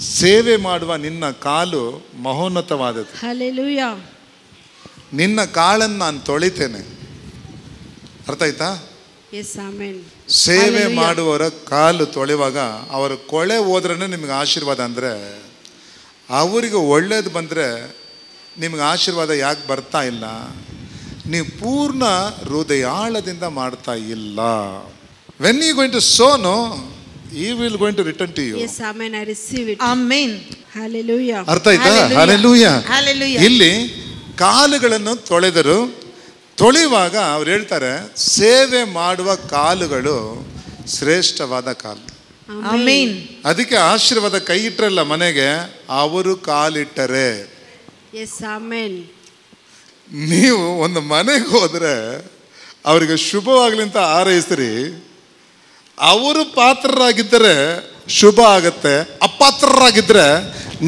ಸೇವೆ ಮಾಡುವ ನಿನ್ನ ಕಾಲು ಮಹೋನ್ನತವಾದದ್ದು. ಹಲ್ಲೆಲೂಯಾ. ನಿನ್ನ ಕಾಳನ್ನು ನಾನು ತೊಳಿತೇನೆ. ಅರ್ಥ ಆಯ್ತಾ? Yes, amen. ಸೇವೆ ಮಾಡುವವರ ಕಾಲು ತೊಳೆಯುವಾಗ ಅವರ ಕೊಳೆ ಹೋದ್ರೇ ನಿಮಗೆ ಆಶೀರ್ವಾದ. ಅಂದರೆ ಅವರಿಗೆ ಒಳ್ಳೇದು ಬಂದರೆ ನಿಮಗೆ ಆಶೀರ್ವಾದ ಯಾಕೆ ಬರ್ತಾ ಇಲ್ಲ? ನೀವು ಪೂರ್ಣ ಹೃದಯಾಳದಿಂದ ಮಾಡ್ತಾ ಇಲ್ಲ. When you going to so, no, he will going to return to you. Yes, amen, I receive it. Amen. Hallelujah. ಅರ್ಥ ಆಯ್ತಾ? Hallelujah. Hallelujah. ಇಲ್ಲಿ ಕಾಲುಗಳನ್ನು ತೊಳೆದರು. ತೊಳೆಯುವಾಗ ಅವ್ರು ಹೇಳ್ತಾರೆ, ಸೇವೆ ಮಾಡುವ ಕಾಲುಗಳು ಶ್ರೇಷ್ಠವಾದ ಕಾಲು. Amen. ಅದಕ್ಕೆ ಆಶೀರ್ವಾದ ಕೈ ಇಟ್ಟರಲ್ಲ ಮನೆಗೆ, ಅವರು ಕಾಲಿಟ್ಟರೆ. Yes, amen. ನೀವು ಒಂದು ಮನೆಗೆ ಹೋದರೆ ಅವರಿಗೆ ಶುಭವಾಗಲಿ ಅಂತ ಹಾರೈಸ್ರಿ. ಅವರು ಪಾತ್ರರಾಗಿದ್ದರೆ ಶುಭ ಆಗತ್ತೆ, ಅಪಾತ್ರರಾಗಿದ್ದರೆ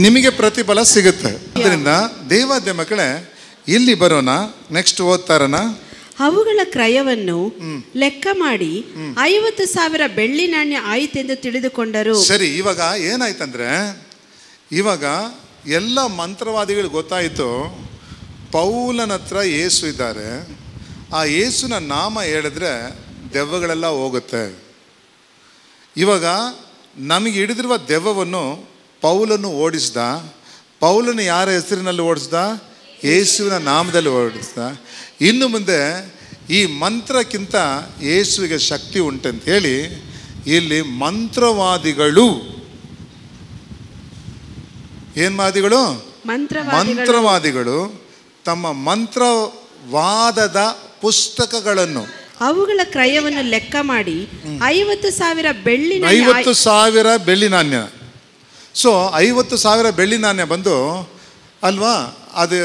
ನಿಮಗೆ ಪ್ರತಿಫಲ ಸಿಗುತ್ತೆ. ಅದರಿಂದ ದೇವಾದ್ಯ ಮಕ್ಕಳೇ, ಇಲ್ಲಿ ಬರೋಣ. ನೆಕ್ಸ್ಟ್ ಓದ್ತಾರಣ. ಅವುಗಳ ಕ್ರಯವನ್ನು ಲೆಕ್ಕ ಮಾಡಿ 50,000 ಬೆಳ್ಳಿ ನಾಣ್ಯ ಆಯಿತೆಂದು ತಿಳಿದುಕೊಂಡರು. ಸರಿ, ಇವಾಗ ಏನಾಯ್ತಂದ್ರೆ, ಇವಾಗ ಎಲ್ಲ ಮಂತ್ರವಾದಿಗಳು ಗೊತ್ತಾಯಿತು ಪೌಲನ ಹತ್ರ ಯೇಸು ಇದ್ದಾರೆ. ಆ ಯೇಸುನ ನಾಮ ಹೇಳಿದ್ರೆ ದೆವ್ವಗಳೆಲ್ಲ ಹೋಗುತ್ತೆ. ಇವಾಗ ನಮಗೆ ಹಿಡಿದಿರುವ ದೆವ್ವವನ್ನು ಪೌಲನು ಓಡಿಸ್ದ. ಪೌಲನು ಯಾರ ಹೆಸರಿನಲ್ಲಿ ಓಡಿಸ್ದ? ಯೇಸುವಿನ ನಾಮದಲ್ಲಿ ಓಡಿಸ್ದ. ಇನ್ನು ಮುಂದೆ ಈ ಮಂತ್ರಕ್ಕಿಂತ ಯೇಸುವಿಗೆ ಶಕ್ತಿ ಉಂಟಂತ ಹೇಳಿ ಇಲ್ಲಿ ಮಂತ್ರವಾದಿಗಳು, ಏನು ವಾದಿಗಳು? ಮಂತ್ರವಾದಿಗಳು ತಮ್ಮ ಮಂತ್ರವಾದದ ಪುಸ್ತಕಗಳನ್ನು, ಅವುಗಳ ಕ್ರಯವನ್ನು ಲೆಕ್ಕ ಮಾಡಿ 50,000 ಬೆಳ್ಳಿ 50,000 ಬೆಳ್ಳಿ ನಾಣ್ಯ. ಸೊ 50,000 ಬೆಳ್ಳಿ ನಾಣ್ಯ ಬಂದು ಅಲ್ವಾ, ಅದು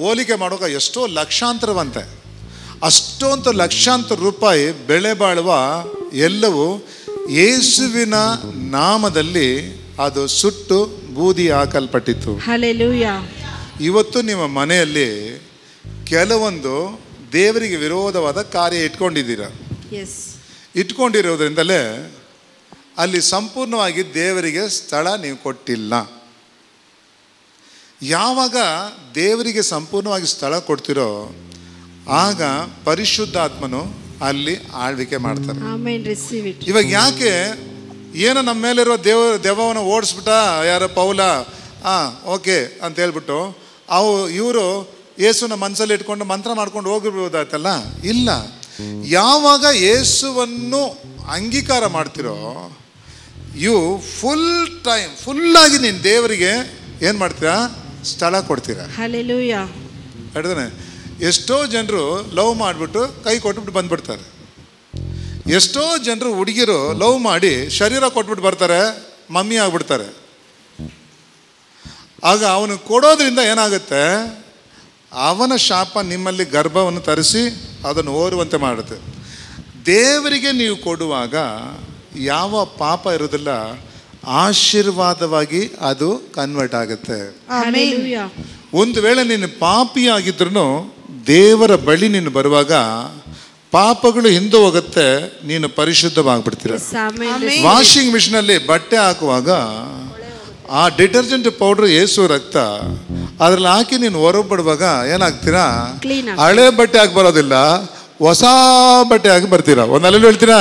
ಹೋಲಿಕೆ ಮಾಡುವಾಗ ಎಷ್ಟೋ ಲಕ್ಷಾಂತರವಂತೆ. ಅಷ್ಟೊಂದು ಲಕ್ಷಾಂತರ ರೂಪಾಯಿ ಬೆಲೆ ಬಾಳುವ ಎಲ್ಲವೂ ಯೇಸುವಿನ ನಾಮದಲ್ಲಿ ಅದು ಸುಟ್ಟು ಬೂದಿ ಹಾಕಲ್ಪಟ್ಟಿತ್ತು. ಹಲ್ಲೆಲೂಯಾ. ಇವತ್ತು ನಿಮ್ಮ ಮನೆಯಲ್ಲಿ ಕೆಲವೊಂದು ದೇವರಿಗೆ ವಿರೋಧವಾದ ಕಾರ್ಯ ಇಟ್ಕೊಂಡಿದ್ದೀರ. ಇಟ್ಕೊಂಡಿರೋದ್ರಿಂದಲೇ ಅಲ್ಲಿ ಸಂಪೂರ್ಣವಾಗಿ ದೇವರಿಗೆ ಸ್ಥಳ ನೀವು ಕೊಟ್ಟಿಲ್ಲ. ಯಾವಾಗ ದೇವರಿಗೆ ಸಂಪೂರ್ಣವಾಗಿ ಸ್ಥಳ ಕೊಡ್ತಿರೋ ಆಗ ಪರಿಶುದ್ಧಾತ್ಮನು ಅಲ್ಲಿ ಆಳ್ವಿಕೆ ಮಾಡ್ತಾರೆ. ಇವಾಗ ಯಾಕೆ ಏನೋ ನಮ್ಮ ಮೇಲಿರೋ ದೆವ್ವವನ್ನು ಓಡಿಸ್ಬಿಟ್ಟ ಯಾರೋ ಪೌಲ, ಓಕೆ ಅಂತ ಹೇಳ್ಬಿಟ್ಟು ಇವರು ಯೇಸುನ ಮನಸ್ಸಲ್ಲಿ ಇಟ್ಕೊಂಡು ಮಂತ್ರ ಮಾಡ್ಕೊಂಡು ಹೋಗಿರ್ಬೋದಾಯ್ತಲ್ಲ? ಇಲ್ಲ. ಯಾವಾಗ ಯೇಸುವನ್ನು ಅಂಗೀಕಾರ ಮಾಡ್ತಿರೋ ಇವು ಫುಲ್ಲಾಗಿ ನೀನು ದೇವರಿಗೆ ಏನು ಮಾಡ್ತೀರಾ? ಸ್ಥಳ ಕೊಡ್ತೀರಾ. ಹಲ್ಲೆಲೂಯಾ. ಹೇಳ್ತಾನೆ, ಎಷ್ಟೋ ಜನರು ಲವ್ ಮಾಡಿಬಿಟ್ಟು ಕೈ ಕೊಟ್ಬಿಟ್ಟು ಬಂದ್ಬಿಡ್ತಾರೆ. ಎಷ್ಟೋ ಜನರು ಹುಡುಗಿರು ಲವ್ ಮಾಡಿ ಶರೀರ ಕೊಟ್ಬಿಟ್ಟು ಬರ್ತಾರೆ, ಮಮ್ಮಿ ಆಗ್ಬಿಡ್ತಾರೆ. ಆಗ ಅವನು ಕೊಡೋದ್ರಿಂದ ಏನಾಗುತ್ತೆ? ಅವನ ಶಾಪ ನಿಮ್ಮಲ್ಲಿ ಗರ್ಭವನ್ನು ತರಿಸಿ ಅದನ್ನು ಓರುವಂತೆ ಮಾಡುತ್ತೆ. ದೇವರಿಗೆ ನೀವು ಕೊಡುವಾಗ ಯಾವ ಪಾಪ ಇರೋದಿಲ್ಲ, ಆಶೀರ್ವಾದವಾಗಿ ಅದು ಕನ್ವರ್ಟ್ ಆಗುತ್ತೆ. ಒಂದು ವೇಳೆ ನೀನು ಪಾಪಿಯಾಗಿದ್ರು ದೇವರ ಬಳಿ ನೀನು ಬರುವಾಗ ಪಾಪಗಳು ಹಿಂದೆ ಹೋಗುತ್ತೆ, ನೀನು ಪರಿಶುದ್ಧವಾಗ್ಬಿಡ್ತೀರ. ವಾಷಿಂಗ್ ಮಿಷಿನಲ್ಲಿ ಬಟ್ಟೆ ಹಾಕುವಾಗ ಆ ಡಿಟರ್ಜೆಂಟ್ ಪೌಡ್ರ್ ಯೇಸು ರಕ್ತ ಅದ್ರಲ್ಲಿ ಹಾಕಿ ನೀನು ಹೊರಬಿಡುವಾಗ ಏನಾಗ್ತೀರಾ? ಹಳೆ ಬಟ್ಟೆ ಹಾಕಿ ಬರೋದಿಲ್ಲ, ಹೊಸ ಬಟ್ಟೆ ಹಾಕಿ ಬರ್ತೀರಾ. ಒಂದಲ್ಲಿ ಹೇಳ್ತೀರಾ?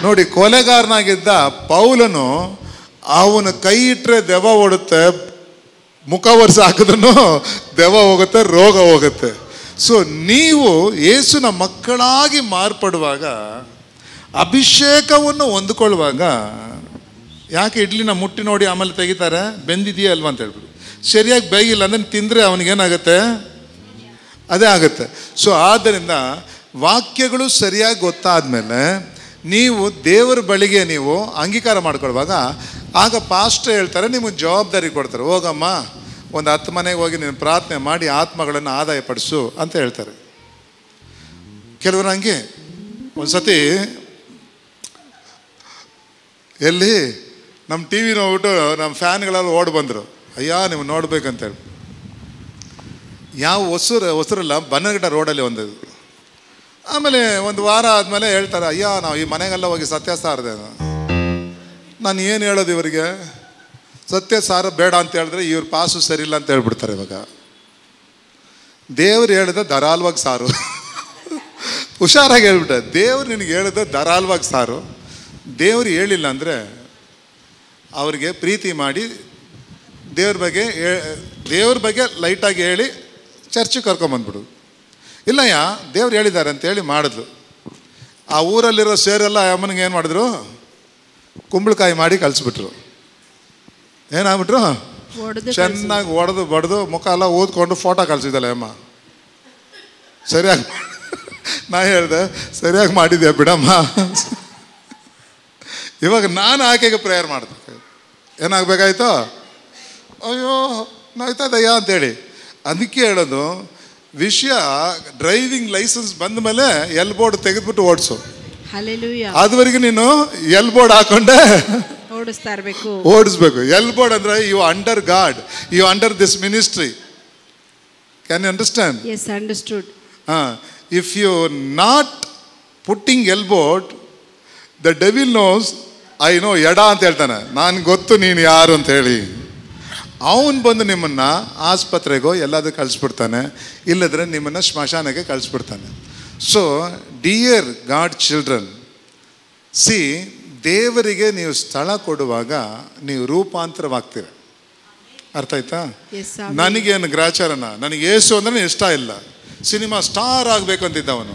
ನೋಡಿ, ಕೊಲೆಗಾರನಾಗಿದ್ದ ಪೌಲನು ಅವನ ಕೈ ಇಟ್ಟರೆ ದೆವ್ವ ಓಡುತ್ತೆ, ಮುಖ ವರ್ಷ ಹಾಕಿದ್ರೂ ದೆವ್ವ ಹೋಗುತ್ತೆ, ರೋಗ ಹೋಗುತ್ತೆ. ಸೊ ನೀವು ಯೇಸುನ ಮಕ್ಕಳಾಗಿ ಮಾರ್ಪಡುವಾಗ, ಅಭಿಷೇಕವನ್ನು ಹೊಂದ್ಕೊಳ್ಳುವಾಗ, ಯಾಕೆ ಇಡ್ಲಿನ ಮುಟ್ಟಿ ನೋಡಿ ಆಮೇಲೆ ತೆಗಿತಾರೆ, ಬೆಂದಿದೆಯಾ ಅಲ್ವಾ ಅಂತ ಹೇಳ್ಬಿಟ್ಟು. ಸರಿಯಾಗಿ ಬೇಯಿಲ್ಲ ಅಂದರೆ ತಿಂದರೆ ಅವನಿಗೇನಾಗುತ್ತೆ? ಅದೇ ಆಗುತ್ತೆ. ಸೊ ಆದ್ದರಿಂದ ವಾಕ್ಯಗಳು ಸರಿಯಾಗಿ ಗೊತ್ತಾದ್ಮೇಲೆ ನೀವು ದೇವರ ಬಳಿಗೆ ನೀವು ಅಂಗೀಕಾರ ಮಾಡ್ಕೊಳ್ವಾಗ ಆಗ ಪಾಸ್ಟರ್ ಹೇಳ್ತಾರೆ, ನಿಮಗೆ ಜವಾಬ್ದಾರಿ ಕೊಡ್ತಾರೆ. ಹೋಗಮ್ಮ, ಒಂದು 10 ಮನೆಗೆ ಹೋಗಿ ನೀನು ಪ್ರಾರ್ಥನೆ ಮಾಡಿ ಆತ್ಮಗಳನ್ನು ಆದಾಯ ಪಡಿಸು ಅಂತ ಹೇಳ್ತಾರೆ. ಕೆಲವರು ಹಂಗೆ ಒಂದು ಸತಿ ಎಲ್ಲಿ ನಮ್ಮ ಟಿ ವಿ ನೋಡ್ಬಿಟ್ಟು ನಮ್ಮ ಫ್ಯಾನ್ಗಳೆಲ್ಲ ಓಡಿ ಬಂದರು. ಅಯ್ಯ ನೀವು ನೋಡ್ಬೇಕಂತೇಳಿ. ಯಾವ ಹೊಸರಲ್ಲ ಬನ್ನಘಟ್ಟ ರೋಡಲ್ಲಿ ಒಂದದು. ಆಮೇಲೆ ಒಂದು ವಾರ ಆದಮೇಲೆ ಹೇಳ್ತಾರೆ, ಅಯ್ಯ ನಾವು ಈ ಮನೆಗೆಲ್ಲ ಹೋಗಿ ಸತ್ಯ ಸಾರದೆ. ನಾನು ಏನು ಹೇಳೋದು ಇವರಿಗೆ? ಸತ್ಯ ಸಾರ ಬೇಡ ಅಂತ ಹೇಳಿದ್ರೆ ಇವ್ರ ಪಾಸು ಸರಿ ಇಲ್ಲ ಅಂತ ಹೇಳ್ಬಿಡ್ತಾರೆ. ಇವಾಗ ದೇವ್ರು ಹೇಳಿದ ಧಾರಾಳವಾಗಿ ಸಾರು. ಹುಷಾರಾಗಿ ಹೇಳ್ಬಿಟ್ಟೆ, ದೇವ್ರು ನಿನಗೆ ಹೇಳಿದ ಧಾರಾಳವಾಗಿ ಸಾರು. ದೇವ್ರು ಹೇಳಿಲ್ಲ ಅಂದರೆ ಅವ್ರಿಗೆ ಪ್ರೀತಿ ಮಾಡಿ ದೇವ್ರ ಬಗ್ಗೆ ಲೈಟಾಗಿ ಹೇಳಿ ಚರ್ಚಿಗೆ ಕರ್ಕೊಂಬಂದ್ಬಿಡು. ಇಲ್ಲಯ್ಯ ದೇವ್ರು ಹೇಳಿದ್ದಾರೆ ಅಂತೇಳಿ ಮಾಡಿದ್ಲು. ಆ ಊರಲ್ಲಿರೋ ಸೇರೆಲ್ಲ ಅಮ್ಮನಿಗೆ ಏನು ಮಾಡಿದ್ರು, ಕುಂಬಳಕಾಯಿ ಮಾಡಿ ಕಳಿಸ್ಬಿಟ್ರು. ಏನಾಗ್ಬಿಟ್ರು, ಚೆನ್ನಾಗಿ ಒಡೆದು ಬಡ್ದು ಮುಖ ಎಲ್ಲ ಓದ್ಕೊಂಡು ಫೋಟೋ ಕಳಿಸಿದ್ದಲ್ಲ ಅಮ್ಮ. ಸರಿಯಾಗಿ ನಾ ಹೇಳ್ದೆ, ಸರಿಯಾಗಿ ಮಾಡಿದ್ಯಾ ಬಿಡಮ್ಮ. ಇವಾಗ ನಾನು ಆಕೆಗೆ ಪ್ರೇಯರ್ ಮಾಡಿದೆ. ಏನಾಗಬೇಕಾಯ್ತು, ಅಯ್ಯೋ ನಾಯ್ತದಯ್ಯ ಅಂತೇಳಿ. ಅದಕ್ಕೆ ಹೇಳೋದು ವಿಷಯ, ಡ್ರೈವಿಂಗ್ ಲೈಸೆನ್ಸ್ ಬಂದ ಮೇಲೆ ಎಲ್ ಬೋರ್ಡ್ ತೆಗೆದ್ಬಿಟ್ಟು ಓಡಿಸು. ಅದುವರೆಗೂ ನೀನು ಎಲ್ ಬೋರ್ಡ್ ಹಾಕೊಂಡೆ ಓಡಿಸ್ಬೇಕು. ಎಲ್ ಬೋರ್ಡ್ ಅಂದ್ರೆ you under God, you under this ministry. Can you understand? Yes, understood. If you not putting elbow, the devil knows, I know ಎಡ ಅಂತ ಹೇಳ್ತಾನೆ, ನಾನು ಗೊತ್ತು ನೀನು ಯಾರು ಅಂತ ಹೇಳಿ. ಅವನು ಬಂದು ನಿಮ್ಮನ್ನು ಆಸ್ಪತ್ರೆಗೋ ಎಲ್ಲದೂ ಕಳಿಸ್ಬಿಡ್ತಾನೆ, ಇಲ್ಲದ್ರೆ ನಿಮ್ಮನ್ನು ಸ್ಮಶಾನಕ್ಕೆ ಕಳಿಸ್ಬಿಡ್ತಾನೆ. So dear God children, see, ದೇವರಿಗೆ ನೀವು ಸ್ಥಳ ಕೊಡುವಾಗ ನೀವು ರೂಪಾಂತರವಾಗ್ತೀರ. ಅರ್ಥ ಆಯ್ತಾ? ನನಗೇನು ಗ್ರಾಚಾರನ, ನನಗೆ ಏಸು ಅಂದ್ರೆ ಇಷ್ಟ ಇಲ್ಲ. ಸಿನಿಮಾ ಸ್ಟಾರ್ ಆಗಬೇಕು ಅಂತಿದ್ದ ಅವನು.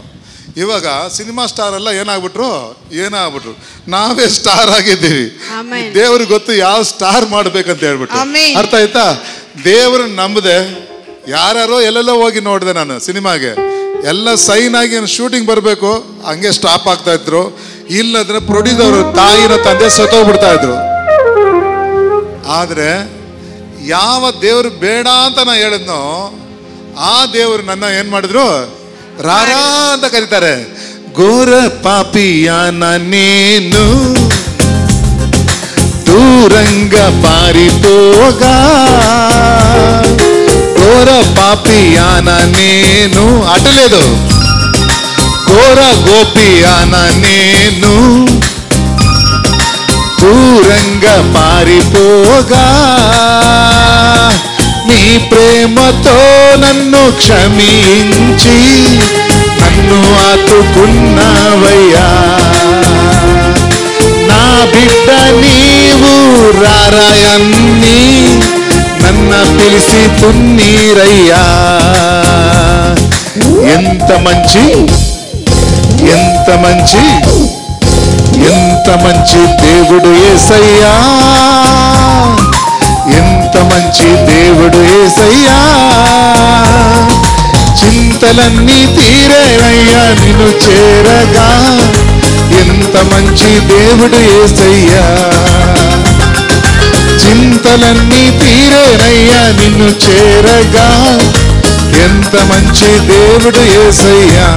ಇವಾಗ ಸಿನಿಮಾ ಸ್ಟಾರ್ ಎಲ್ಲ ಏನಾಗ್ಬಿಟ್ರು, ನಾವೇ ಸ್ಟಾರ್ ಆಗಿದ್ದೀವಿ. ದೇವ್ರಿಗೆ ಗೊತ್ತು ಯಾವ ಸ್ಟಾರ್ ಮಾಡ್ಬೇಕಂತ ಹೇಳ್ಬಿಟ್ಟು. ಅರ್ಥ ಆಯ್ತಾ? ದೇವ್ರನ್ನ ನಂಬದೆ ಯಾರ್ಯಾರೋ ಎಲ್ಲೆಲ್ಲೋ ಹೋಗಿ ನೋಡಿದೆ ನಾನು ಸಿನಿಮಾಗೆ. ಎಲ್ಲ ಸೈನ್ ಆಗಿ ಶೂಟಿಂಗ್ ಬರಬೇಕು, ಹಂಗೆ ಸ್ಟಾಪ್ ಆಗ್ತಾ ಇದ್ರು. ಇಲ್ಲದ್ರೆ ಪ್ರೊಡ್ಯೂಸರ್ ತಾಯಿನ ತಂದೆ ಸತ್ತೋಗ್ಬಿಡ್ತಾ ಇದ್ರು. ಆದ್ರೆ ಯಾವ ದೇವ್ರು ಬೇಡ ಅಂತ ನಾ ಹೇಳಿದ್ನೋ ಆ ದೇವ್ರು ನನ್ನ ಏನ್ ಮಾಡಿದ್ರು, ರಾರಾ ಅಂತ ಕರೀತಾರೆ. ಘೋರ ಪಾಪಿಯಾನ ನೀನು ದೂರಂಗ ಪಾರಿಪೋಗ, ಘೋರ ಪಾಪಿಯಾನ ನೀನು అటలేదు, ఘోర గోపియాన నేను దూరంగా పారిపోగా, నీ ప్రేమతో నన్ను క్షమించి నన్ను ఆతుకున్నావయ్యా. నా బిడ్డ నీవు రారాయన్ని నన్న పిలిసి తున్నీరయ్యా. ఎంత మంచి ఎంత మంచి ఎంత మంచి దేవుడు యేసయ్యా, ఎంత మంచి దేవుడు యేసయ్యా. చింతలన్నీ తీరేనయ్యా నిన్ను చేరగా, ఎంత మంచి దేవుడు యేసయ్యా. చింతలన్నీ తీరేనయ్యా నిన్ను చేరగా, ఎంత మంచి దేవుడు యేసయ్యా.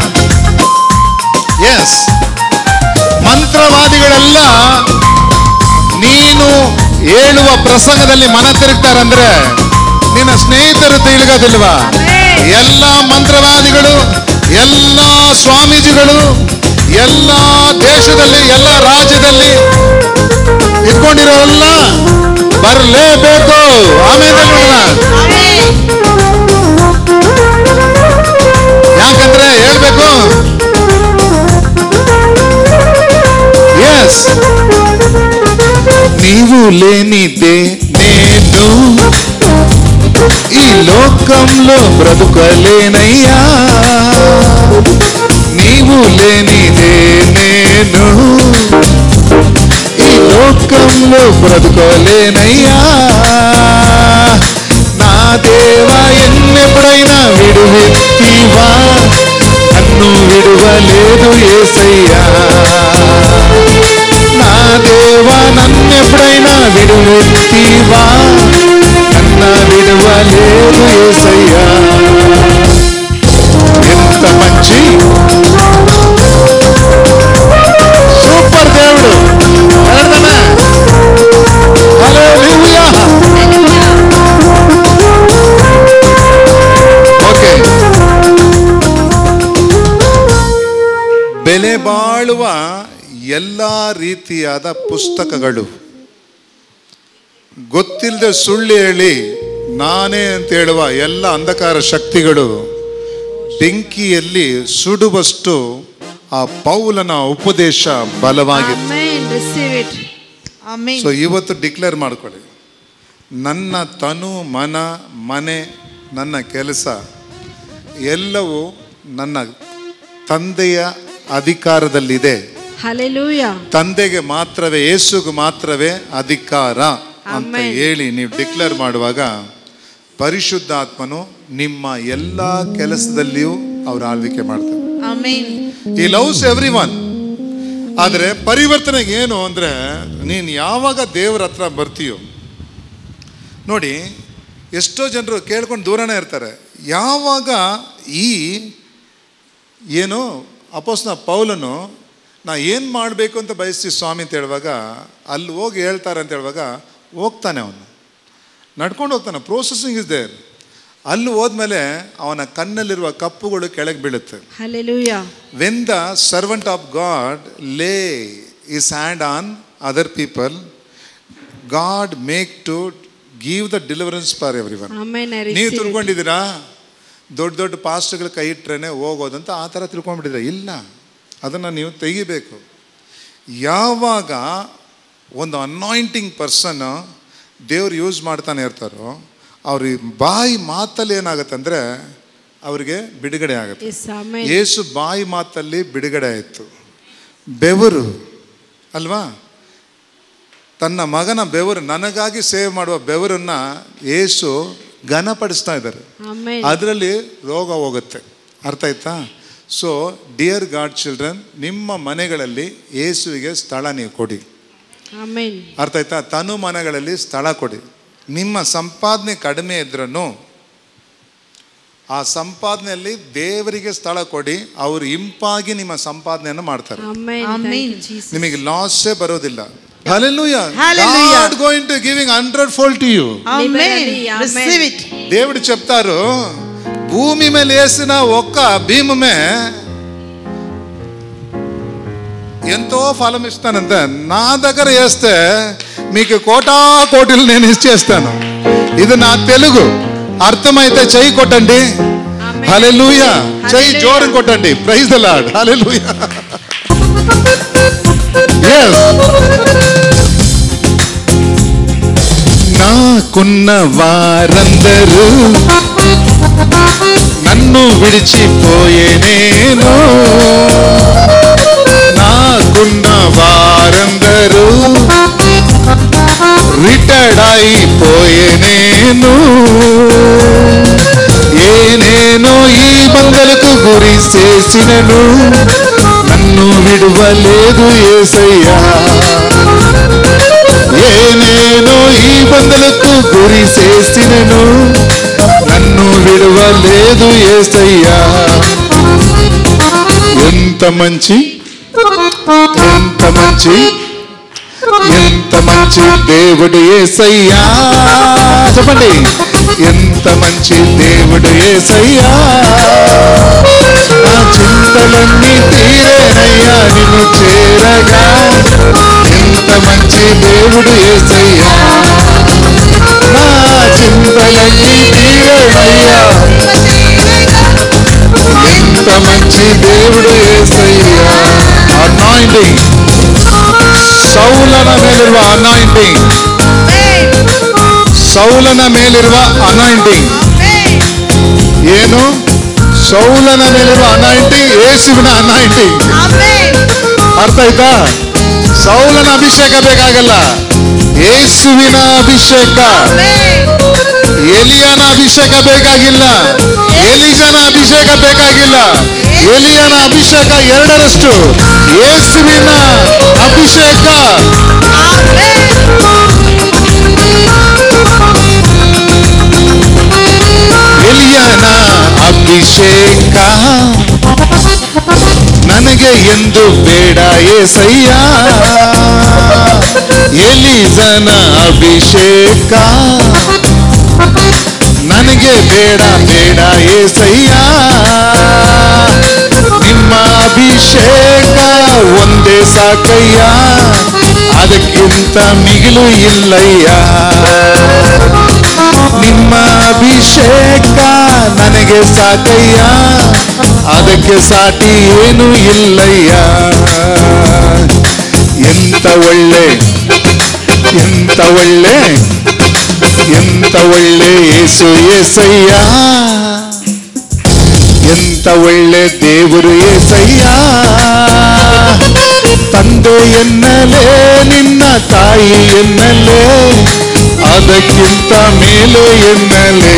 ಎಸ್, ಮಂತ್ರವಾದಿಗಳೆಲ್ಲ ನೀನು ಹೇಳುವ ಪ್ರಸಂಗದಲ್ಲಿ ಮನ ತಿರುಗ್ತಾರಂದ್ರೆ ನಿನ್ನ ಸ್ನೇಹಿತರು ತಿಳಿಗೋದಿಲ್ವಾ? ಎಲ್ಲ ಮಂತ್ರವಾದಿಗಳು, ಎಲ್ಲ ಸ್ವಾಮೀಜಿಗಳು, ಎಲ್ಲ ದೇಶದಲ್ಲಿ, ಎಲ್ಲ ರಾಜ್ಯದಲ್ಲಿ ಇಟ್ಕೊಂಡಿರೋರೆಲ್ಲ ಬರಲೇಬೇಕು. ಆಮೇಲೆ ಯಾಕಂದ್ರೆ ಹೇಳ್ಬೇಕು. ಎಸ್, నీవు లేనిదే నేను ఈ లోకంలో బ్రతుకలేనయ్యా. నీవు లేనిదే నేను ఈ లోకంలో బ్రతుకలేనయ్యా. నా దేవా ఎన్నెప్పుడైనా విడువెత్తివా, నన్ను విడువలేదు యేసయ్యా. నా దేవా నన్నెప్పుడైనా విడువెత్తివా, నన్న విడువలేదు యేసయ్యా. ఎంత మంచి సూపర్ దేవుడు. హల్లెలూయా. ಓಕೆ, ಬೆಲೆ ಬಾಳುವ ಎಲ್ಲ ರೀತಿಯಾದ ಪುಸ್ತಕಗಳು ಗೊತ್ತಿಲ್ಲದೆ ಸುಳ್ಳು ಹೇಳಿ ನಾನೇ ಅಂತ ಹೇಳುವ ಎಲ್ಲ ಅಂಧಕಾರ ಶಕ್ತಿಗಳು ಬೆಂಕಿಯಲ್ಲಿ ಸುಡುವಷ್ಟು ಆ ಪೌಲನ ಉಪದೇಶ ಬಲವಾಗಿದೆ. ಸೊ ಇವತ್ತು ಡಿಕ್ಲೇರ್ ಮಾಡ್ಕೊಳ್ಳಿ, ನನ್ನ ತನು ಮನ ಮನೆ ನನ್ನ ಕೆಲಸ ಎಲ್ಲವೂ ನನ್ನ ತಂದೆಯ ಅಧಿಕಾರದಲ್ಲಿದೆ. ತಂದೆಗೆ ಮಾತ್ರವೇ, ಯೇಸುಗೆ ಮಾತ್ರವೇ ಅಧಿಕಾರ ಅಂತ ಹೇಳಿ ನೀವು ಡಿಕ್ಲೇರ್ ಮಾಡುವಾಗ ಪರಿಶುದ್ಧಾತ್ಮನು ನಿಮ್ಮ ಎಲ್ಲ ಕೆಲಸದಲ್ಲಿಯೂ ಅವರು ಆಳ್ವಿಕೆ ಮಾಡ್ತಾರೆ. He loves everyone. ಆದರೆ ಪರಿವರ್ತನೆಗೆ ಏನು ಅಂದರೆ, ನೀನು ಯಾವಾಗ ದೇವರ ಹತ್ರ ಬರ್ತೀಯೋ ನೋಡಿ, ಎಷ್ಟೋ ಜನರು ಕೇಳ್ಕೊಂಡು ದೂರನೇ ಇರ್ತಾರೆ. ಯಾವಾಗ ಈ ಏನು ಅಪೊಸ್ತಲ ಪೌಲನು ನಾ ಏನು ಮಾಡಬೇಕು ಅಂತ ಬಯಸ್ತೀವಿ ಸ್ವಾಮಿ ಅಂತ ಹೇಳುವಾಗ, ಅಲ್ಲಿ ಹೋಗಿ ಹೇಳ್ತಾರೆ ಅಂತ ಹೇಳುವಾಗ ಹೋಗ್ತಾನೆ, ಅವನು ನಡ್ಕೊಂಡು ಹೋಗ್ತಾನೆ. Processing is there. ಅಲ್ಲಿ ಹೋದ್ಮೇಲೆ ಅವನ ಕಣ್ಣಲ್ಲಿರುವ ಕಪ್ಪುಗಳು ಕೆಳಗೆ ಬೀಳುತ್ತೆ. When the servant of God lay his hand on other people, God make to give the deliverance for everyone. ನೀವು ತಿಳ್ಕೊಂಡಿದ್ದೀರಾ ದೊಡ್ಡ ದೊಡ್ಡ ಪಾಸ್ಟ್ಗಳು ಕೈ ಇಟ್ರೇನೆ ಹೋಗೋದಂತ, ಆ ಥರ ತಿಳ್ಕೊಂಡ್ಬಿಟ್ಟಿದ್ರೆ ಇಲ್ಲ. ಅದನ್ನು ನೀವು ತೆಗಿಬೇಕು. ಯಾವಾಗ ಒಂದು ಅನಾಯಿಂಟಿಂಗ್ ಪರ್ಸನ್ ದೇವ್ರು ಯೂಸ್ ಮಾಡ್ತಾನೆ ಇರ್ತಾರೋ, ಅವ್ರ ಬಾಯಿ ಮಾತಲ್ಲಿ ಏನಾಗುತ್ತೆ ಅಂದರೆ ಅವ್ರಿಗೆ ಬಿಡುಗಡೆ ಆಗುತ್ತೆ. ಯೇಸು ಬಾಯಿ ಮಾತಲ್ಲಿ ಬಿಡುಗಡೆ ಆಯಿತು. ಬೆವರು ಅಲ್ವಾ, ತನ್ನ ಮಗನ ಬೆವರು, ನನಗಾಗಿ ಸೇವ್ ಮಾಡುವ ಬೆವರನ್ನು ಯೇಸು ಘನಪಡಿಸ್ತಾ ಇದ್ದಾರೆ. ಅದರಲ್ಲಿ ರೋಗ ಹೋಗುತ್ತೆ. ಅರ್ಥ ಆಯ್ತಾ? ಸೊ ಡಿಯರ್ ಗಾಡ್ ಚಿಲ್ಡ್ರನ್, ನಿಮ್ಮ ಮನೆಗಳಲ್ಲಿ ಯೇಸುವಿಗೆ ಸ್ಥಳ ನೀವು ಕೊಡಿ. ಅರ್ಥ ಆಯ್ತಾ? ತನು ಮನೆಗಳಲ್ಲಿ ಸ್ಥಳ ಕೊಡಿ. ನಿಮ್ಮ ಸಂಪಾದನೆ ಕಡಿಮೆ ಇದ್ರೂ ಆ ಸಂಪಾದನೆಯಲ್ಲಿ ದೇವರಿಗೆ ಸ್ಥಳ ಕೊಡಿ. ಅವರು ಇಂಪಾಗಿ ನಿಮ್ಮ ಸಂಪಾದನೆಯನ್ನು ಮಾಡ್ತಾರೆ. ನಿಮಗೆ ಲಾಸೇ ಬರೋದಿಲ್ಲ. Hallelujah. God going to giving 100-fold to you. Amen. Receive it. దేవుడు చెప్తారు, భూమి మీద వేసిన ఒక్క భీమమే ఎంతో ఫలం ఇస్తానంతే, నా దగ్గర వేస్తే మీకు కోటాకోటిలు నేను ఇచ్చేస్తాను. ఇది నా తెలుగు. అర్థమైతే చెయ్యి కొట్టండి. హల్లెలూయా. చెయ్యి జోరం కొట్టండి. Praise the Lord. Hallelujah. yes. నాకున్న వారందరూ నన్ను విడిచిపోయేనేను. నాకున్న వారందరూ రిటైర్డ్ అయిపోయేనేను. ఏనేనో ఈ బంధలకు గురి చేసినను, నన్ను విడువలేదు యేసయ్యా. ఏనేనో ఈ బంధలకు గురి చేసినను, నన్ను విడువలేదు యేసయ్యా. ఎంత మంచి, ఎంత మంచి, ఎంత మంచి దేవుడు యేసయ్యా. చెప్పండి, ఎంత మంచి దేవుడు యేసయ్యా. నా చింతలన్నీ తీరేనయ్యా నిన్ను చేరగా. ఎంత మంచి దేవుడు యేసయ్యా. నా చింతలన్నీ తీరేనయ్యా. ఎంత మంచి దేవుడు యేసయ్యా. ಅನಾಯಿಂಟಿಂಗ್, ಸೌಲನ ಮೇಲಿರುವ ಅನಾಯಿಂಟಿಂಗ್, ಸೌಲನ ಮೇಲಿರುವ ಅನಾಯಿಂಟಿಂಗ್ ಏನು? ಸೌಲನ ಮೇಲಿರುವ ಅನಾಯಿಂಟಿಂಗ್ ಯೇಸುವಿನ ಅನಾಯಿಂಟಿಂಗ್. ಅರ್ಥ ಆಯ್ತಾ? ಸೌಲನ ಅಭಿಷೇಕ ಬೇಕಾಗಲ್ಲ, ಯೇಸುವಿನ ಅಭಿಷೇಕ. ಎಲಿಯನ ಅಭಿಷೇಕ ಬೇಕಾಗಿಲ್ಲ, ಎಲಿಜನ ಅಭಿಷೇಕ ಬೇಕಾಗಿಲ್ಲ. ಎಲಿಯನ ಅಭಿಷೇಕ 2ರಷ್ಟು, ಯೇಸುವಿನ ಅಭಿಷೇಕ. ಎಲಿಯನ ಅಭಿಷೇಕ ನನಗೆ ಎಂದು ಬೇಡ యేసయ్య. ಎಲಿಜನ ಅಭಿಷೇಕ ನನಗೆ ಬೇಡ ಬೇಡ యేసయ్య. ನಿಮ್ಮ ಅಭಿಷೇಕ ಒಂದೇ ಸಾಕಯ್ಯ. ಅದಕ್ಕಿಂತ ಮಿಗಿಲು ಇಲ್ಲಯ್ಯ. ನಿಮ್ಮ ಅಭಿಷೇಕ ನನಗೆ ಸಾಕಯ್ಯ, ಅದಕ್ಕೆ ಸಾಟಿ ಏನು ಇಲ್ಲಯ್ಯ. ಎಂತ ಒಳ್ಳೆ ಎಂತ ಒಳ್ಳೆ ಎಂತ ಒಳ್ಳೆ ಯೇಸು ಏಸಯ್ಯ, ಎಂತ ಒಳ್ಳೆ ದೇವರು ಏಸಯ್ಯ. ತಂದೆ ಎನ್ನಲೇ ನಿನ್ನ ತಾಯಿ ಎನ್ನಲೇ, ಅದಕ್ಕಿಂತ ಮೇಲೂ ಎನ್ನಲೇ.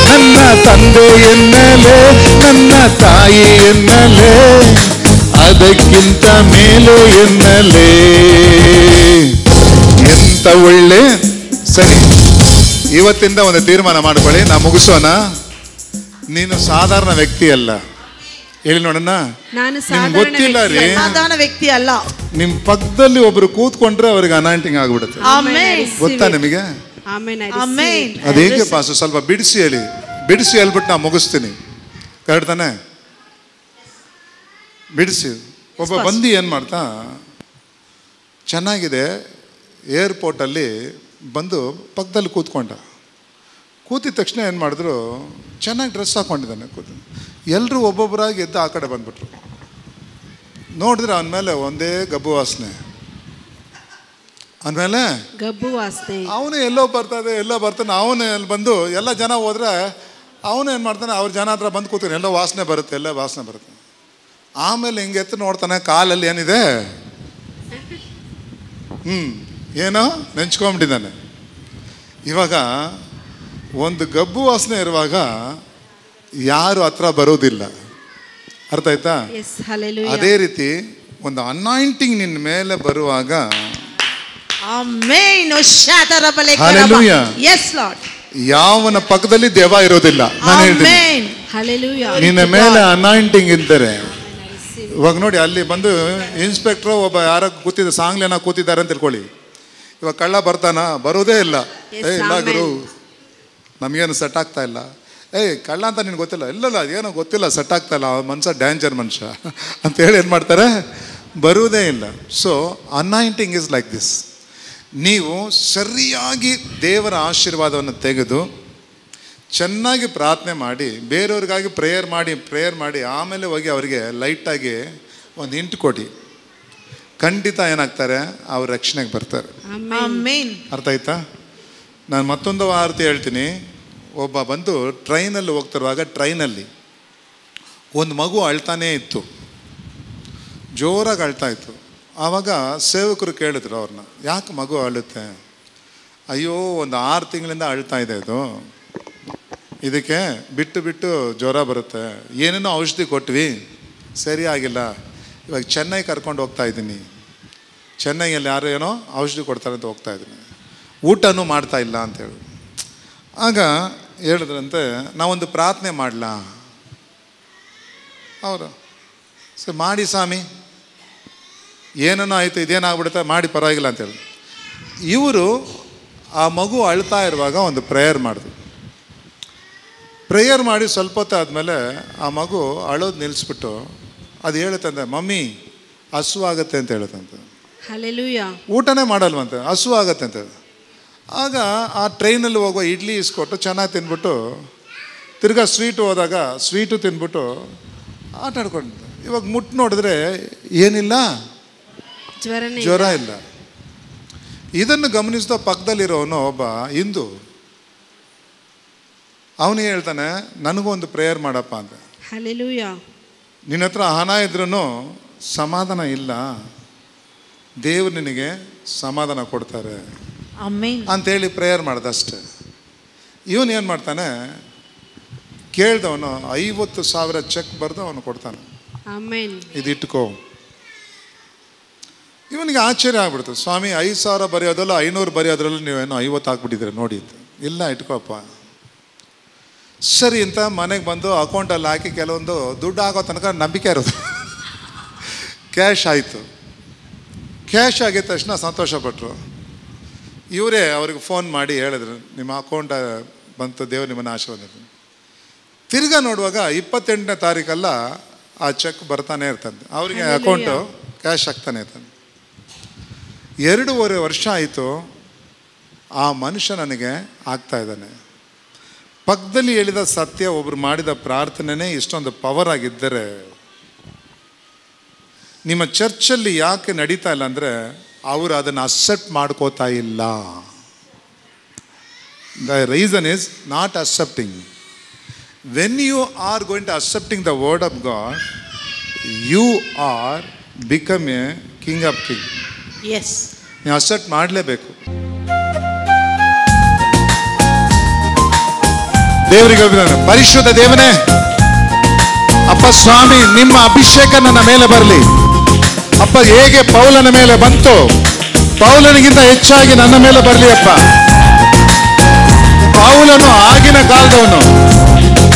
ನನ್ನ ತಂದೆ ಎನ್ನಲೇ ನನ್ನ ತಾಯಿ ಎನ್ನಲೇ, ಅದಕ್ಕಿಂತ ಮೇಲೂ ಎನ್ನಲೇ. ಎಂತ ಒಳ್ಳೆ. ಸರಿ, ಇವತ್ತಿಂದ ಒಂದು ತೀರ್ಮಾನ ಮಾಡ್ಕೊಳ್ಳಿ. ನಾ ಮುಗಿಸೋಣ. ನೀನು ಸಾಧಾರಣ ವ್ಯಕ್ತಿ ಅಲ್ಲ. ಹೇಳಿ ನೋಡೋಣ. ಗೊತ್ತಿಲ್ಲ ರೀ, ಸಾಧಾರಣ ವ್ಯಕ್ತಿ ಅಲ್ಲ. ನಿಮ್ ಪಕ್ಕದಲ್ಲಿ ಒಬ್ರು ಕೂತ್ಕೊಂಡ್ರೆ ಅವ್ರಿಗೆ ಅನಾಯಿಂಟಿಂಗ್ ಆಗ್ಬಿಡುತ್ತೆ. ಗೊತ್ತಾ ನಿಮಗೆ? ಅದೇಗೆ ಪಾಸು ಸ್ವಲ್ಪ ಬಿಡಿಸಿ ಹೇಳಿ. ಬಿಡಿಸಿ ಹೇಳ್ಬಿಟ್ಟು ನಾ ಮುಗಿಸ್ತೀನಿ. ಕರೆಕ್ಟ್ ತಾನೆ? ಬಿಡಿಸಿ. ಒಬ್ಬ ಬಂದು ಏನು ಮಾಡ್ತಾ, ಚೆನ್ನಾಗಿದೆ, ಏರ್ಪೋರ್ಟಲ್ಲಿ ಬಂದು ಪಕ್ಕದಲ್ಲಿ ಕೂತ್ಕೊಂಡ. ಕೂತಿದ ತಕ್ಷಣ ಏನು ಮಾಡಿದ್ರು, ಚೆನ್ನಾಗಿ ಡ್ರೆಸ್ ಹಾಕ್ಕೊಂಡಿದ್ದಾನೆ. ಎಲ್ಲರೂ ಒಬ್ಬೊಬ್ಬರಾಗಿ ಎದ್ದು ಆ ಕಡೆ ಬಂದ್ಬಿಟ್ರು. ನೋಡಿದ್ರೆ ಅವನ ಮೇಲೆ ಒಂದೇ ಗಬ್ಬು ವಾಸನೆ. ಅವನ ಗಬ್ಬು ವಾಸನೆ. ಅವನು ಎಲ್ಲೋ ಬರ್ತಾನೆ. ಅವನು ಬಂದು ಎಲ್ಲ ಜನ ಹೋದ್ರೆ ಅವನು ಏನು ಮಾಡ್ತಾನೆ, ಅವ್ರ ಜನ ಹತ್ರ ಬಂದು ಕೂತಾನೆ. ಎಲ್ಲೋ ವಾಸನೆ ಬರುತ್ತೆ. ಆಮೇಲೆ ಹಿಂಗೆ ಎತ್ತು ನೋಡ್ತಾನೆ, ಕಾಲಲ್ಲಿ ಏನಿದೆ, ಏನೋ ನೆಂಚ್ಕೊಂಬಿಟ್ಟಿದ್ದಾನೆ. ಇವಾಗ ಒಂದು ಗಬ್ಬು ವಾಸನೆ ಇರುವಾಗ ಯಾರು ಹತ್ರ ಬರೋದಿಲ್ಲ. ಅರ್ಥ ಆಯ್ತಾ? ಅದೇ ರೀತಿ ಒಂದು ಅನಾಯಿಂಟಿಂಗ್ ನಿನ್ನ ಮೇಲೆ ಬರುವಾಗ, ಯಾವನ ಪಕ್ಕದಲ್ಲಿ ದೆವ್ವ ಇರೋದಿಲ್ಲ. ನಾನು ಹೇಳ್ತೀನಿ, ನಿನ್ನ ಮೇಲೆ ಅನಾಯಿಂಟಿಂಗ್ ಇದ್ದರೆ. ಇವಾಗ ನೋಡಿ, ಅಲ್ಲಿ ಬಂದು ಇನ್ಸ್ಪೆಕ್ಟ್ರು ಒಬ್ಬ ಯಾರೋ ಕೂತಿದ್ದ, ಸಾಂಗ್ಲೇನ ಕೂತಿದ್ದಾರೆ ಅಂತ ತಿಳ್ಕೊಳ್ಳಿ. ಇವಾಗ ಕಳ್ಳ ಬರ್ತಾನ? ಬರೋದೇ ಇಲ್ಲ. ಇಲ್ಲ ಗುರು, ನಮಗೇನು ಸೆಟ್ ಆಗ್ತಾ ಇಲ್ಲ. ಕಳ್ಳ ಅಂತ ನಿನ್ಗೆ ಗೊತ್ತಿಲ್ಲ? ಇಲ್ಲಲ್ಲ, ಏನೋ ಗೊತ್ತಿಲ್ಲ, ಸೆಟ್ ಆಗ್ತಾ ಇಲ್ಲ, ಮನುಷ್ಯ ಡೇಂಜರ್ ಮನುಷ್ಯ ಅಂತೇಳಿ ಏನು ಮಾಡ್ತಾರೆ, ಬರುವುದೇ ಇಲ್ಲ. So anointing is like this. ನೀವು ಸರಿಯಾಗಿ ದೇವರ ಆಶೀರ್ವಾದವನ್ನು ತೆಗೆದು ಚೆನ್ನಾಗಿ ಪ್ರಾರ್ಥನೆ ಮಾಡಿ, ಬೇರೆಯವ್ರಿಗಾಗಿ ಪ್ರೇಯರ್ ಮಾಡಿ ಆಮೇಲೆ ಹೋಗಿ ಅವರಿಗೆ ಲೈಟಾಗಿ ಒಂದು ಹಿಂಟ್ ಕೊಡಿ. ಖಂಡಿತ ಏನಾಗ್ತಾರೆ, ಅವ್ರ ರಕ್ಷಣೆಗೆ ಬರ್ತಾರೆ. ಅರ್ಥ ಆಯ್ತಾ? ನಾನು ಮತ್ತೊಂದು ವಾರ್ತೆ ಹೇಳ್ತೀನಿ. ಒಬ್ಬ ಬಂದು ಟ್ರೈನಲ್ಲಿ ಹೋಗ್ತಿರುವಾಗ ಟ್ರೈನಲ್ಲಿ ಒಂದು ಮಗು ಅಳ್ತಾನೇ ಇತ್ತು, ಜೋರಾಗಿ ಅಳ್ತಾ ಇತ್ತು. ಆವಾಗ ಸೇವಕರು ಕೇಳಿದ್ರು ಅವ್ರನ್ನ, ಯಾಕೆ ಮಗು ಅಳುತ್ತೆ? ಅಯ್ಯೋ, ಒಂದು 6 ತಿಂಗಳಿಂದ ಅಳ್ತಾ ಇದೆ ಇದು, ಇದಕ್ಕೆ ಬಿಟ್ಟು ಜ್ವರ ಬರುತ್ತೆ, ಏನೇನೋ ಔಷಧಿ ಕೊಟ್ವಿ, ಸರಿ ಆಗಿಲ್ಲ, ಇವಾಗ ಚೆನ್ನೈ ಕರ್ಕೊಂಡು ಹೋಗ್ತಾ ಇದ್ದೀನಿ, ಚೆನ್ನೈಯಲ್ಲಿ ಯಾರು ಏನೋ ಔಷಧಿ ಕೊಡ್ತಾರೆ ಅಂತ ಹೋಗ್ತಾ ಇದ್ದೀನಿ, ಊಟನೂ ಮಾಡ್ತಾ ಇಲ್ಲ ಅಂತೇಳಿ. ಆಗ ಹೇಳಿದ್ರಂತೆ, ನಾವೊಂದು ಪ್ರಾರ್ಥನೆ ಮಾಡಲಾ? ಅವರು ಸರಿ ಮಾಡಿ ಸ್ವಾಮಿ, ಏನೇನೋ ಆಯಿತು, ಇದೇನಾಗ್ಬಿಡುತ್ತೆ, ಮಾಡಿ ಪರವಾಗಿಲ್ಲ ಅಂತೇಳಿ. ಇವರು ಆ ಮಗು ಅಳ್ತಾ ಇರುವಾಗ ಒಂದು ಪ್ರೇಯರ್ ಮಾಡಿದ್ರು. ಪ್ರೇಯರ್ ಮಾಡಿ ಸ್ವಲ್ಪ ಹೊತ್ತು ಆದಮೇಲೆ ಆ ಮಗು ಅಳೋದು ನಿಲ್ಲಿಸ್ಬಿಟ್ಟು ಅದು ಹೇಳುತ್ತಂತೆ, ಮಮ್ಮಿ ಹಸು ಆಗುತ್ತೆ ಅಂತ ಹೇಳುತ್ತಂತೆ. ಊಟನೇ ಮಾಡಲ್ವಂತೆ, ಹಸು ಆಗತ್ತೆ ಅಂತ. ಆಗ ಆ ಟ್ರೈನಲ್ಲಿ ಹೋಗುವ ಇಡ್ಲಿ ಇಸ್ಕೊಟ್ಟು ಚೆನ್ನಾಗಿ ತಿಂದ್ಬಿಟ್ಟು ತಿರ್ಗಾ ಸ್ವೀಟು ಹೋದಾಗ ಸ್ವೀಟು ತಿಂದ್ಬಿಟ್ಟು ಆಟ ಆಡ್ಕೊಂಡು, ಇವಾಗ ಮುಟ್ಟು ನೋಡಿದ್ರೆ ಏನಿಲ್ಲ, ಜ್ವರ ಇಲ್ಲ. ಇದನ್ನು ಗಮನಿಸಿದ ಪಕ್ಕದಲ್ಲಿರೋನು ಒಬ್ಬ ಹಿಂದೂ, ಅವನಿಗೆ ಹೇಳ್ತಾನೆ, ನನಗೂ ಒಂದು ಪ್ರೇಯರ್ ಮಾಡಪ್ಪ ಅಂತ. ನಿನ್ನ ಹತ್ರ ಹಣ ಇದ್ರೂ ಸಮಾಧಾನ ಇಲ್ಲ, ದೇವ್ರು ನಿನಗೆ ಸಮಾಧಾನ ಕೊಡ್ತಾರೆ ಅಂತೇಳಿ ಪ್ರೇಯರ್ ಮಾಡ್ದಷ್ಟೆ. ಇವನು ಏನು ಮಾಡ್ತಾನೆ, ಕೇಳ್ದವನು 50,000 ಚೆಕ್ ಬರೆದು ಅವನು ಕೊಡ್ತಾನೆ, ಇದು ಇಟ್ಕೋ. ಇವನಿಗೆ ಆಶ್ಚರ್ಯ ಆಗ್ಬಿಡ್ತು, ಸ್ವಾಮಿ 5,000 ಬರೆಯೋದಲ್ಲ 500 ಬರೆಯೋದ್ರಲ್ಲ ನೀವೇನೋ 50 ಹಾಕ್ಬಿಟ್ಟಿದ್ರೆ ನೋಡಿ. ಇಲ್ಲ, ಇಟ್ಕೋಪ್ಪ. ಸರಿ ಅಂತ ಮನೆಗೆ ಬಂದು ಅಕೌಂಟಲ್ಲಿ ಹಾಕಿ ಕೆಲವೊಂದು ದುಡ್ಡು ಆಗೋ ತನಕ ನಂಬಿಕೆ ಇರೋದು. ಕ್ಯಾಶ್ ಆಯಿತು. ಕ್ಯಾಶ್ ಆಗಿದ ತಕ್ಷಣ ಸಂತೋಷಪಟ್ಟರು. ಇವರೇ ಅವ್ರಿಗೆ ಫೋನ್ ಮಾಡಿ ಹೇಳಿದ್ರು, ನಿಮ್ಮ ಅಕೌಂಟ್ ಬಂತು, ದೇವ್ರು ನಿಮ್ಮನ್ನು ಆಶೀರ್ವಾದ. ತಿರ್ಗಾ ನೋಡುವಾಗ 28ನೇ ತಾರೀಕಲ್ಲ ಆ ಚೆಕ್ ಬರ್ತಾನೆ ಇರ್ತಂತೆ, ಅವರಿಗೆ ಅಕೌಂಟು ಕ್ಯಾಶ್ ಆಗ್ತಾನೆ ಇರ್ತಂತೆ. 2.5 ವರ್ಷ ಆಯಿತು, ಆ ಮನುಷ್ಯ ನನಗೆ ಆಗ್ತಾ ಇದ್ದಾನೆ. ಪಕ್ಕದಲ್ಲಿ ಹೇಳಿದ ಸತ್ಯ, ಒಬ್ರು ಮಾಡಿದ ಪ್ರಾರ್ಥನೆನೇ ಇಷ್ಟೊಂದು ಪವರ್ ಆಗಿದ್ದರೆ ನಿಮ್ಮ ಚರ್ಚಲ್ಲಿ ಯಾಕೆ ನಡೀತಾ ಇಲ್ಲ ಅಂದರೆ ಅವರು ಅದನ್ನು ಅಕ್ಸೆಪ್ಟ್ ಮಾಡ್ಕೋತಾ ಇಲ್ಲ. The reason is not accepting. When you are going to accepting the word of God, you are become a king of king. Yes, ನೀವು ಅಕ್ಸೆಪ್ಟ್ ಮಾಡಲೇಬೇಕು. ದೇವರಿಗೆ ಪರಿಶುದ್ಧ ದೇವನೇ, ಅಪ್ಪ ಸ್ವಾಮಿ, ನಿಮ್ಮ ಅಭಿಷೇಕ ನನ್ನ ಮೇಲೆ ಬರಲಿ. ಅಪ್ಪ, ಹೇಗೆ ಪೌಲನ ಮೇಲೆ ಬಂತು, ಪೌಲನಿಗಿಂತ ಹೆಚ್ಚಾಗಿ ನನ್ನ ಮೇಲೆ ಬರಲಿ ಅಪ್ಪ. ಪೌಲನು ಆಗಿನ ಕಾಲದವನು,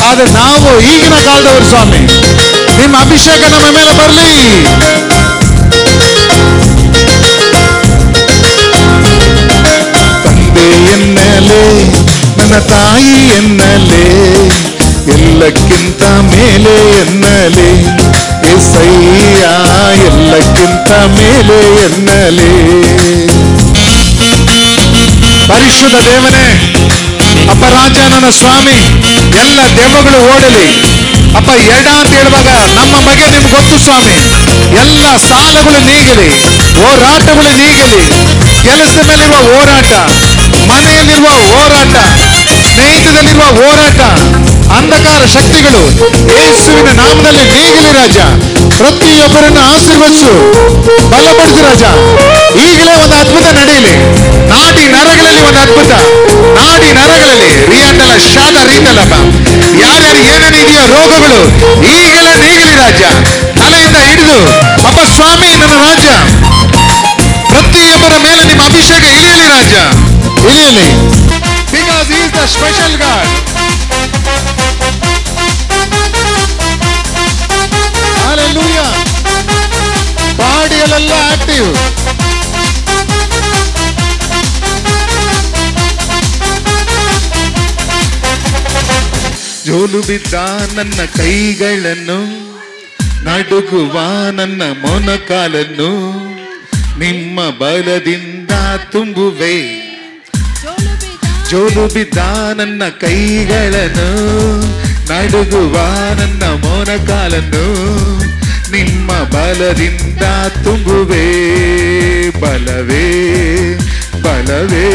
ಆದರೆ ನಾವು ಈಗಿನ ಕಾಲದವರು ಸ್ವಾಮಿ. ನಿಮ್ಮ ಅಭಿಷೇಕ ನಮ್ಮ ಮೇಲೆ ಬರಲಿ. ತಂದೆ ಎನ್ನಲೇ, ನನ್ನ ತಾಯಿ ಎನ್ನಲೇ, ಎಲ್ಲಕ್ಕಿಂತ ಮೇಲೆ ಎನ್ನಲೇ, యేసయ్య ಎಲ್ಲಕ್ಕಿಂತ ಮೇಲೆ ಎನ್ನಲೇ. ಪರಿಶುದ್ಧ ದೇವನೇ, ಅಪರಾಜ ನನ್ನ ಸ್ವಾಮಿ, ಎಲ್ಲ ದೆವ್ವಗಳು ಓಡಲಿ ಅಪ್ಪ. ಎಡ ಅಂತ ಹೇಳುವಾಗ ನಮ್ಮ ಬಗ್ಗೆ ನಿಮ್ಗೆ ಗೊತ್ತು ಸ್ವಾಮಿ. ಎಲ್ಲ ಸಾಲಗಳು ನೀಗಲಿ, ಹೋರಾಟಗಳು ನೀಗಲಿ. ಕೆಲಸ ಮೇಲಿರುವ ಹೋರಾಟ, ಮನೆಯಲ್ಲಿರುವ ಹೋರಾಟ, ಸ್ನೇಹಿತದಲ್ಲಿರುವ ಹೋರಾಟ, ಅಂಧಕಾರ ಶಕ್ತಿಗಳು ಯೇಸುವಿನ ನಾಮದಲ್ಲಿ ನೀಗಲಿ ರಾಜ. ಪ್ರತಿಯೊಬ್ಬರನ್ನು ಆಶೀರ್ವದಿಸು, ಬಲಪಡಿಸು ರಾಜ. ಈಗಲೇ ಒಂದು ಅದ್ಭುತ ನಡೆಯಲಿ. ನಾಡಿ ನರಗಳಲ್ಲಿ ಒಂದು ಅದ್ಭುತ, ನಾಡಿ ನರಗಳಲ್ಲಿ ರಿಯಂಡಲ ಶಾದ ರೀತಲಪ್ಪ. ಯಾರ್ಯಾರು ಏನೇನಿದೆಯೋ ರೋಗಗಳು ಈಗಲೇ ನೀಗಲಿ ರಾಜ. ತಲೆಯಿಂದ ಹಿಡಿದು ಅಪ್ಪ ಸ್ವಾಮಿ ನನ್ನ ರಾಜ, ಪ್ರತಿಯೊಬ್ಬರ ಮೇಲೆ ನಿಮ್ಮ ಅಭಿಷೇಕ ಇಳಿಯಲಿ ರಾಜ, ಇಳಿಯಲಿ. Because he is the special God. Hallelujah. ಬಾಡಿಯಲ್ಲೆಲ್ಲ ಆಕ್ಟಿವ್. ಜೋಲು ಬಿದ್ದ ನನ್ನ ಕೈಗಳನ್ನು, ನಡುಗುವ ನನ್ನ ಮೊನಕಾಲನ್ನು ನಿಮ್ಮ ಬಲದಿಂದ ತುಂಬುವೆ. ಜೋಲು ಬಿದ್ದ ನನ್ನ ಕೈಗಳನ್ನು, ನಡುಗುವ ನನ್ನ ಮೊನಕಾಲನ್ನು ನಿಮ್ಮ ಬಲದಿಂದ ತುಂಬುವೆ. ಬಲವೇ ಬಲವೇ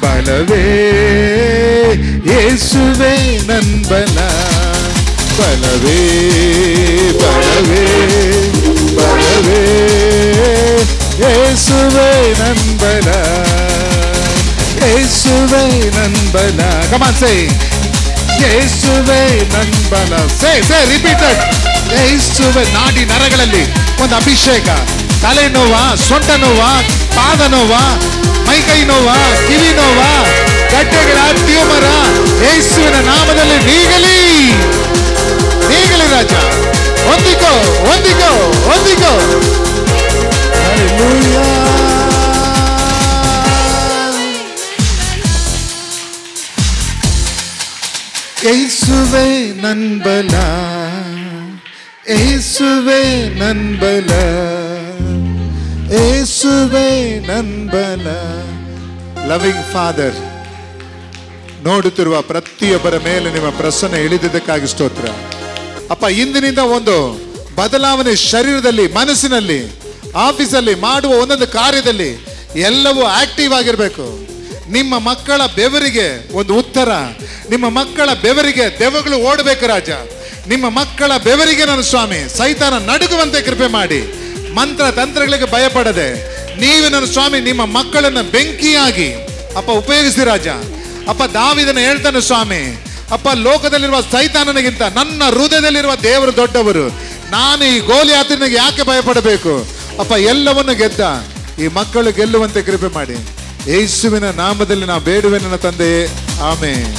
ಬಲವೇ ಯೇಸುವೇ ನನ್ ಬಲ. ಬಲವೇ ಬಲವೇ ಬಲವೇ ಯೇಸುವೇ ನನ್ ಬಲ. ಯೇಸುವೇ ನನ್ ಬಲ. Come on, say ಯೇಸುವೇ ನನ್ ಬಲ. say repeated. ಯೇಸುವೇ. ನಾಡಿ ನರಗಳಲ್ಲಿ ಒಂದು ಅಭಿಷೇಕ. ತಲೆ ನೋವ, ಸೊಂಟ ನೋವ, ಪಾದ ನೋವ, ಮೈಕೈ ನೋವ, ಕಿವಿ ನೋವ, ಗಡ್ಡೆಗಳ ಟ್ಯೂಮರ ಯೇಸುವಿನ ನಾಮದಲ್ಲಿ ನೀಗಲಿ, ನೀಗಲಿ ರಾಜ. ಹೊಂದಿಕೋ ಹೊಂದಿಕೋ ಹೊಂದಿಕೋ. ಹಲ್ಲೆಲೂಯಾ. ಯೇಸುವೇ ನನ್ ಬಲ, ಯೇಸುವೇ ನನ್ ಬಲ, ಯೇಸುವೇ ನನ್ ಬಲ. ಲವಿಂಗ್ ಫಾದರ್, ನೋಡುತ್ತಿರುವ ಪ್ರತಿಯೊಬ್ಬರ ಮೇಲೆ ನಿಮ್ಮ ಪ್ರಸನ್ನ ಇಳಿದಿದ್ದಕ್ಕಾಗಿ ಸ್ತೋತ್ರ ಅಪ್ಪ. ಇಂದಿನಿಂದ ಒಂದು ಬದಲಾವಣೆ ಶರೀರದಲ್ಲಿ, ಮನಸ್ಸಿನಲ್ಲಿ, ಆಫೀಸಲ್ಲಿ ಮಾಡುವ ಒಂದೊಂದು ಕಾರ್ಯದಲ್ಲಿ ಎಲ್ಲವೂ ಆಕ್ಟಿವ್ ಆಗಿರಬೇಕು. ನಿಮ್ಮ ಮಕ್ಕಳ ಬೆವರಿಗೆ ಒಂದು ಉತ್ತರ, ನಿಮ್ಮ ಮಕ್ಕಳ ಬೆವರಿಗೆ ದೆವ್ವಗಳು ಓಡಬೇಕು ರಾಜ. ನಿಮ್ಮ ಮಕ್ಕಳ ಬೆವರಿಗೆ ನನ್ನ ಸ್ವಾಮಿ ಸೈತಾನ ನಡುಗುವಂತೆ ಕೃಪೆ ಮಾಡಿ. ಮಂತ್ರ ತಂತ್ರಗಳಿಗೆ ಭಯಪಡದೆ ನೀವು ನನ್ನ ಸ್ವಾಮಿ ನಿಮ್ಮ ಮಕ್ಕಳನ್ನ ಬೆಂಕಿಯಾಗಿ ಅಪ್ಪ ಉಪಯೋಗಿಸಿ ರಾಜ. ಅಪ್ಪ ದಾವೀದನ ಹೇಳ್ತಾನೆ ಸ್ವಾಮಿ, ಅಪ್ಪ ಲೋಕದಲ್ಲಿರುವ ಸೈತಾನನಿಗಿಂತ ನನ್ನ ಹೃದಯದಲ್ಲಿರುವ ದೇವರು ದೊಡ್ಡವರು. ನಾನು ಈ ಗೋಲಿಯಾತನಿಗೆ ಯಾಕೆ ಭಯಪಡಬೇಕು? ಅಪ್ಪ ಎಲ್ಲವನ್ನು ಗೆದ್ದ ಈ ಮಕ್ಕಳು ಗೆಲ್ಲುವಂತೆ ಕೃಪೆ ಮಾಡಿ. ಯೇಸುವಿನ ನಾಮದಲ್ಲಿ ನಾವು ಬೇಡುವೆ ನನ್ನ ತಂದೆಯೇ, ಆಮೆನ್.